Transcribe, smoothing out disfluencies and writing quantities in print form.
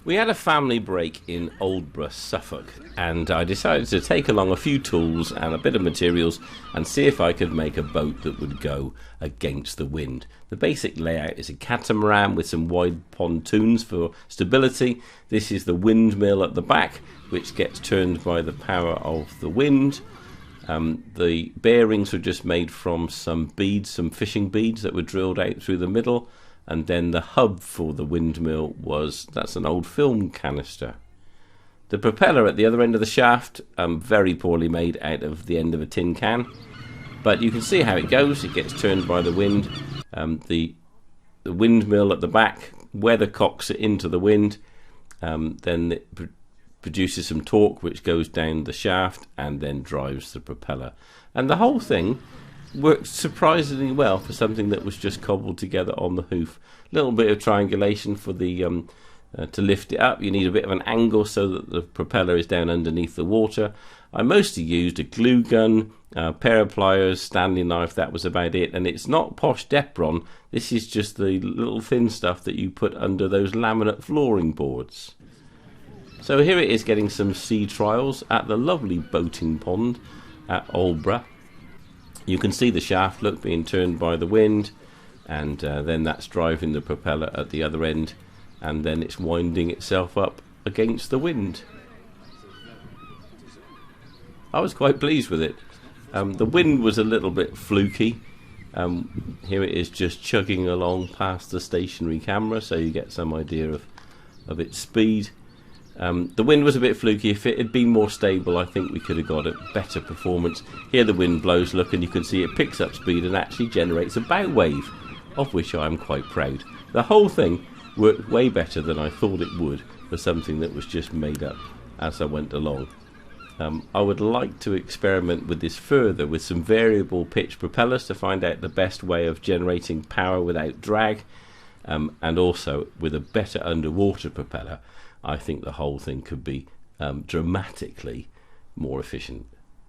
We had a family break in Aldeburgh, Suffolk, and I decided to take along a few tools and a bit of materials and see if I could make a boat that would go against the wind. The basic layout is a catamaran with some wide pontoons for stability. This is the windmill at the back, which gets turned by the power of the wind. The bearings were just made from some beads, some fishing beads that were drilled out through the middle. And then the hub for the windmill that's an old film canister. The propeller at the other end of the shaft, very poorly made out of the end of a tin can. But you can see how it goes. It gets turned by the wind. The windmill at the back weathercocks it into the wind. Then it produces some torque which goes down the shaft and then drives the propeller. And the whole thing worked surprisingly well for something that was just cobbled together on the hoof. A little bit of triangulation for the to lift it up. You need a bit of an angle so that the propeller is down underneath the water. I mostly used a glue gun, a pair of pliers, Stanley knife. That was about it. And it's not posh Depron. This is just the little thin stuff that you put under those laminate flooring boards. So here it is, getting some sea trials at the lovely boating pond at Aldeburgh. You can see the shaft being turned by the wind, and then that's driving the propeller at the other end, and then it's winding itself up against the wind. I was quite pleased with it. The wind was a little bit fluky. Here it is just chugging along past the stationary camera, so you get some idea of its speed. The wind was a bit fluky. If it had been more stable, I think we could have got a better performance. Here the wind blows, look, and you can see it picks up speed and actually generates a bow wave, of which I am quite proud. The whole thing worked way better than I thought it would for something that was just made up as I went along. I would like to experiment with this further with some variable pitch propellers to find out the best way of generating power without drag, and also with a better underwater propeller. I think the whole thing could be dramatically more efficient.